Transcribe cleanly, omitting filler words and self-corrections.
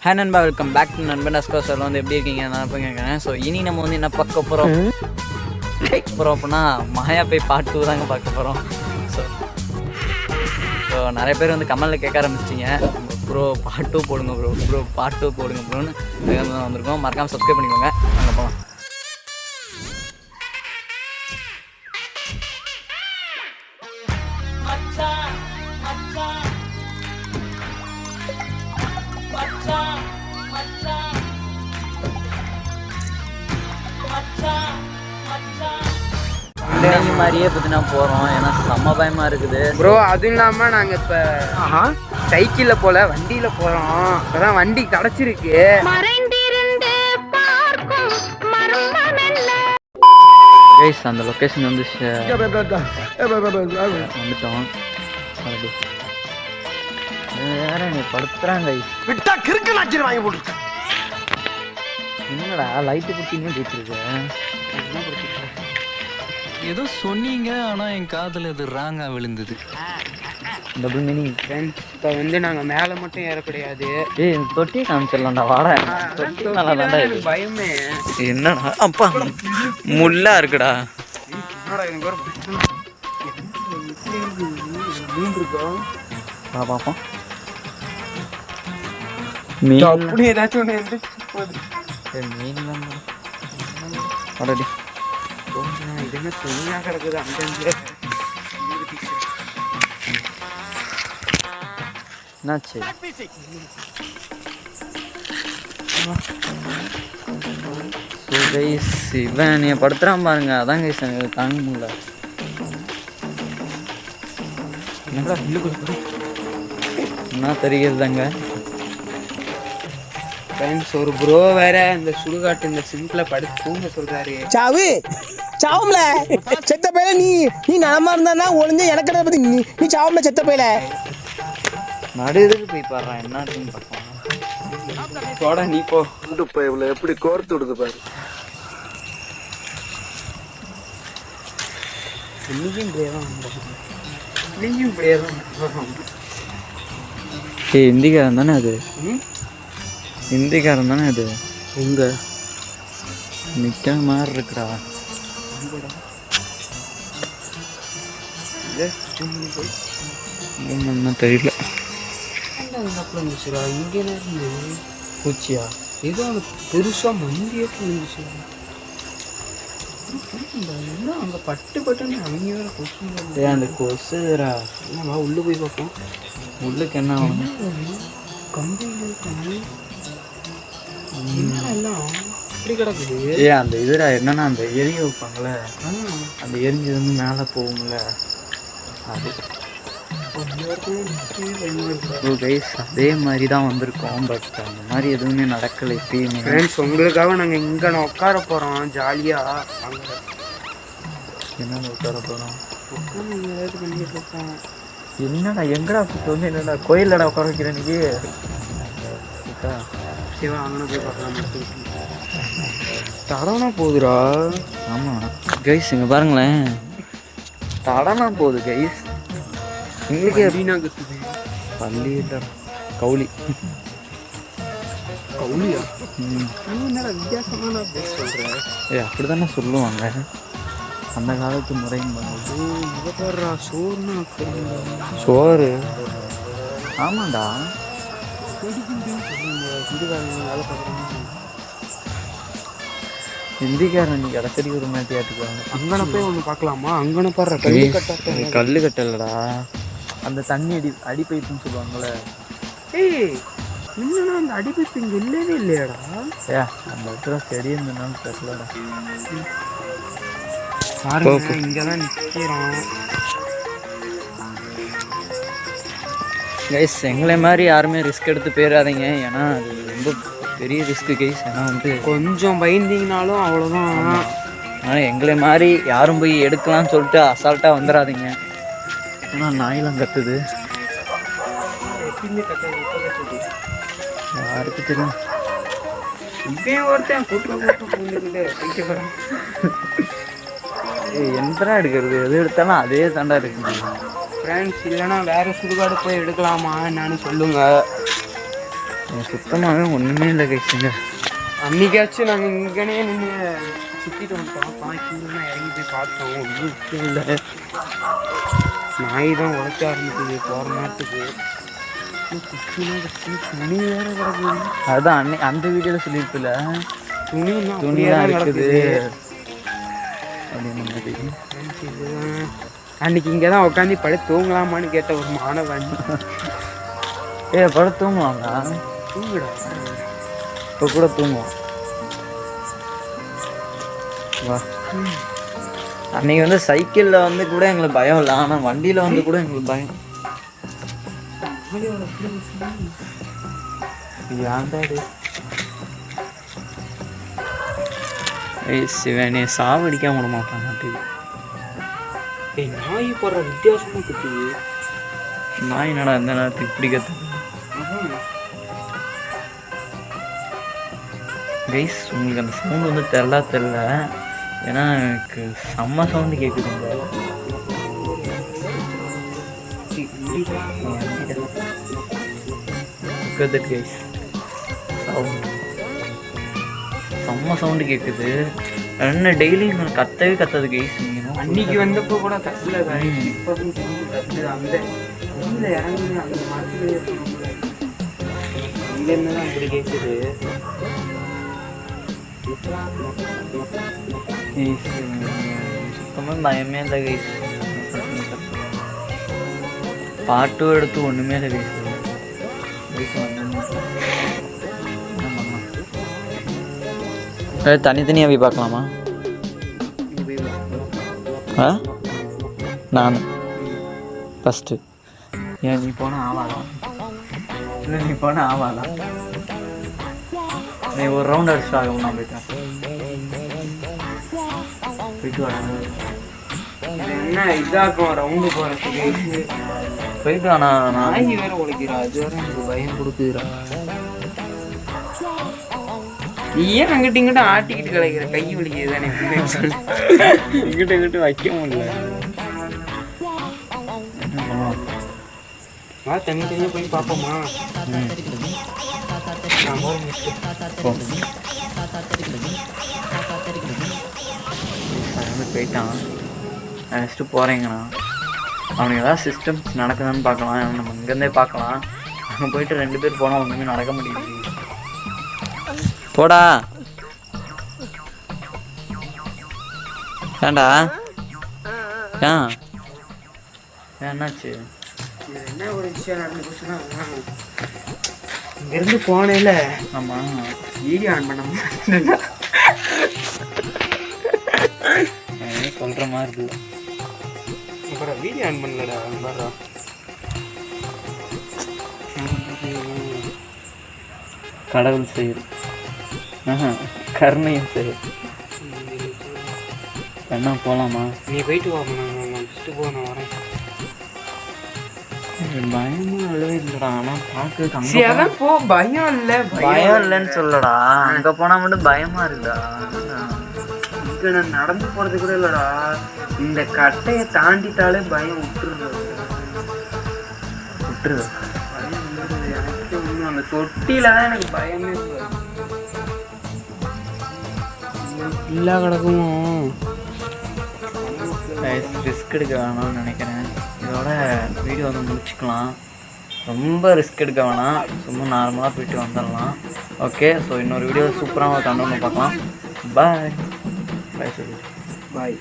ஹே நண்பா, welcome back to நண்பன் அஸ்கோஸில் வந்து எப்படி இருக்கீங்க நான் போய் கேட்குறேன். ஸோ இனி நம்ம வந்து என்ன பார்க்க போகிறோம் அப்படின்னா மாயா போய் பார்ட் 2 தாங்க பார்க்க போகிறோம். ஸோ நிறைய பேர் வந்து கமெண்டில் கேட்க ஆரம்பிச்சிட்டிங்க, ப்ரோ பார்ட் 2 போடுங்க ப்ரோ பார்ட் 2 போடுங்க ப்ரோன்னு தான் வந்திருக்கோம். மறக்காமல் சப்ஸ்கிரைப் பண்ணிக்கோங்க. அங்கே போகலாம். மாதிரியே பார்த்தீங்கன்னா போகிறோம். ஏன்னா செம்ம பயமாக இருக்குது ப்ரோ. அதுவும் இல்லாமல் நாங்கள் இப்போ சைக்கிளில் போல வண்டியில் போகிறோம். இப்போதான் வண்டி கிடச்சிருக்கு. கைஸ் அந்த லொக்கேஷன் வந்து வந்துட்டோம். வேற நீ படுத்துறாங்க விட்டா கிறுக்கு நாச்சிரு வாங்கி போட்டு. என்னடா லைட்டு குட்டின்னு கேட்டுருக்கு. ஏதோ சொன்னீங்க, ஆனா என் காதுல இது ராங்கா விழுந்தது. Double meaning. இப்போ வந்து நாங்கள் மேலே மட்டும் ஏறக்கூடாது. ஏய் தொட்டி காமிச்சிடலாம்டா, வாடா. தொட்டி நல்லா தான்டா இருக்கு. பயமே என்னடா அப்பா முள்ளா இருக்குடா. மீன் இருக்கோம் பார்ப்போம். மீன் அப்படி ஏதாச்சும் ஒன்று இருந்து மீன் ஆல்ரெடி இது என்ன துணியாக கிடக்குது அங்கே. என்னாச்சு? இவன் நீ படுத்துறான் பாருங்க, அதான் கைஸ் எனக்கு தாங்க முடியல. என்ன தெரியுதுதாங்க ஃப்ரெண்ட்ஸ், ஒரு ப்ரோ வேற இந்த சுடுகாட்டு இந்த சிம்பிள படுத்து தூங்க சொல்றாரு. சாவும்ல செத்த பையில நீ நலமா இருந்தா ஒளிஞ்ச எனக்கு பத்தி நீ சாவும்ல செத்த பையில. நடுவுக்கு போய் பாடுறான் என்ன இருக்குன்னு பார்ப்போம். போட நீ போ. இப்போ இவ்வளோ எப்படி கோர்த்து விடுது பாரு. இந்திக்காரன் தானே அது? இந்திக்காரன் தானே அது? எங்க நிக்கிற மாதிரி இருக்குடா. என்ன தெரியல. இங்கே பூச்சியா? ஏதோ பெருசா மந்தியே இருந்துச்சு. அங்க பட்டு பட்டுன்னு அவங்க வேற கொசு. அந்த கொசுரா உள்ள போய் பார்ப்போம். உள்ளுக்கு என்ன ஆகும்? கம்பி எல்லாம் அப்படி கிடக்குது. அந்த இதுடா என்னன்னா அந்த எரிய வைப்பாங்களே, அந்த எரிஞ்சது வந்து மேலே போகும்ல அது. அதே மாதிரி தான் வந்திருக்கோம். பட் அந்த மாதிரி எதுவுமே நடக்கலை இப்பயுமே. ஃப்ரெண்ட்ஸ், உங்களுக்காக நாங்கள் இங்கே உட்கார போகிறோம் ஜாலியாக. என்ன உட்கார போகிறோம்? என்னடா எங்கடா வந்து என்னடா கோயிலடா உட்கார வைக்கிறேன் இன்னைக்கு. சிவா அங்கே போய் பார்க்கலாம். தடனா போகுதுடா. ஆமாம் கைஸ், இங்கே பாருங்களேன், தடனா போகுது கைஸ். எங்களுக்கே எப்படின்னா கத்துது. பள்ளியிட்ட கவுளி கவுளியா? என்னடா வித்தியாசமான பேர் சொல்கிறேன். அப்படி தானே சொல்லுவாங்க அந்த காலத்து முறைன்னு. சோறுனா சோறு. ஆமாண்டா. இந்திக்காரன் நீ கடைசடி ஒரு மாட்டியாட்டுக்குவாங்க. அங்கன போய் ஒன்று பார்க்கலாமா? அங்கன பாரு கல்லு கட்டலடா, அந்த தண்ணி அடி பைப்புன்னு சொல்லுவாங்கள்ல. ஏய் இன்னும் அந்த அடிப்பைப்பு இங்கே இல்லவே இல்லையாடா. அந்த இடத்துல செடி இருந்தனாலும் தெரியலடா. பாருங்க, இங்கே தான் நிற்கிறோம். கைஸ், எங்களை மாதிரி யாருமே ரிஸ்க் எடுத்து போயிடாதீங்க. ஏன்னா அது ரொம்ப பெரிய ரிஸ்க்கு கைஸ். ஏன்னா வந்து கொஞ்சம் பயந்தீங்கனாலும் அவ்வளோதான். ஆனால் எங்களை மாதிரி யாரும் போய் எடுக்கலாம்னு சொல்லிட்டு அசால்ட்டாக வந்துடாதீங்க. ஆனால் நாயெல்லாம் கத்துது. யாருக்கு தெரியும்? இப்பயும் ஒருத்தன் எந்தரா எடுக்கிறது? எது எடுத்தாலும் அதே தாண்டா இருக்கு. ஃப்ரெண்ட்ஸ், இல்லைன்னா வேறு சுடுகாடு போய் எடுக்கலாமா என்னன்னு சொல்லுங்க. சுத்தமாகவே ஒன்றுமே இல்லை கைஸுங்க. அன்னைக்காச்சும் நாங்கள் இங்கனே நின்று சுற்றிட்டு வந்துட்டோம். பாக்கிலாம் இறங்கி போய் பார்த்தோம். ஒன்றும் விஷயம் இல்லை. நாய் தான் உழைக்க ஆரம்பிக்குது போகிற நேரத்துக்கு. துணி வேற கிடக்குது. அதுதான் அந்த வீடியோவில் சொல்லியிருப்பில்ல, துணியெல்லாம் இருக்குது அப்படின்னு. அன்னைக்கு இங்கே தான் உட்காந்து படுத்து தூங்கலாமான்னு கேட்ட ஒரு மாணவன். படுத்து தூங்குவாங்களா? தூங்குடா, இப்போ கூட தூங்குவோம் வா. அன்னைக்கு வந்து சைக்கிளில் வந்து கூட எங்களுக்கு பயம் இல்லை, ஆனால் வண்டியில் வந்து கூட எங்களுக்கு பயம். சிவனே சாவடிக்காம விட மாட்டான் நாட்டுக்கு. நாய் போடுற வித்தியாசமாக கத்துது. நாய் என்னடா இந்த நேரத்துக்கு இப்படி கத்துது? கைஸ் உங்களுக்கு அந்த சவுண்ட் வந்து தெரில, ஏன்னா எனக்கு செம்ம சவுண்டு கேட்குதுங்க. கைஸ் சவுண்ட் செம்ம சவுண்டு கேட்குது. என்ன டெய்லி கத்தவே கத்தாது கைஸ். அன்னைக்கு வந்தப்போ கூட கத்துல இப்போ கத்துது. அந்த கீழே இறங்குது, அந்த மரத்துல இங்கேருந்து தான் அப்படி கேட்குது. சுத்தமாக பயமே இல்லை கைஸ். பாட்டும் எடுத்து ஒன்றுமே இல்லை கைஸ். தனித்தனியாக போய் பார்க்கலாமா? நான் ஃபஸ்ட்டு ஏன் நீ போனால் ஆவாதான்? இல்லை நீ போனால் ஆவாதான்? நீ ஒரு ரவுண்ட் அடிச்சுட்டு ஆகும். நான் போயிட்டு வரேன். என்ன இதாக்கும் ரவுண்டு போகிறதுக்கு போயிட்டு வாண்ணா. நாய் வேற உழைக்கிறா, அது வேற எனக்கு பயம் கொடுக்குதுடா. நீ ஏன் அங்கிட்ட இங்கிட்ட ஆட்டிக்கிட்டு கிடைக்கிற? கை வலிக்குது தானே இங்கிட்ட இங்கிட்ட வைக்க முடியல. தனித்தனியாக போய் பார்ப்போமா? போயிட்டான். நெக்ஸ்ட்டு போகிறேங்கண்ணா. அவனுக்கு ஏதாவது சிஸ்டம் நடக்குதான்னு பார்க்கலாம். நம்ம இங்கேருந்தே பார்க்கலாம். அங்கே போயிட்டு 2 பேர் போனால் ஒன்றுமே நடக்க முடியுது. போடா ஏண்டா? என்னாச்சு? என்ன ஒரு விஷயம் நடந்துச்சுன்னா, இங்கேருந்து போனேல. ஆமாம், வீடியோ ஆன் பண்ண சொல்கிற மாதிரி இல்லை. அப்புறம் வீடியோ ஆன் பண்ணலடா. வர்றோம் கடவுள் செய்யுது, கருணையும் செய்யுது. என்ன போகலாமா? நீ போயிட்டு வா. நான் ஃபஸ்ட்டு போ, நான் வரேன். பயமா இல்லவே இல்லைடா. ஆனால் பார்க்க அதான் போ. பயம் இல்லை, பயம் இல்லைன்னு சொல்லடா. அங்கே போனால் மட்டும் பயமா இருக்குடா. இங்கே நான் நடந்து போகிறது கூட இல்லைடா. இந்த கட்டையை தாண்டிட்டாலே பயம் விட்டுருது. பயம் வந்துடுது எனக்கு. ஒன்றும் அந்த தொட்டில எனக்கு பயமே இல்லை. ஃபுல்லாக கிடக்குமோ? ரிஸ்க் எடுக்க வேணாம்னு நினைக்கிறேன். இதோட வீடியோ வந்து முடிச்சுக்கலாம். ரொம்ப ரிஸ்க் எடுக்க வேணாம், சும்மா நார்மலாக போயிட்டு வந்துடலாம். ஓகே, ஸோ இன்னொரு வீடியோ சூப்பராக கண்டு பார்க்கலாம். பாய் பாய் சொல்லி பாய்.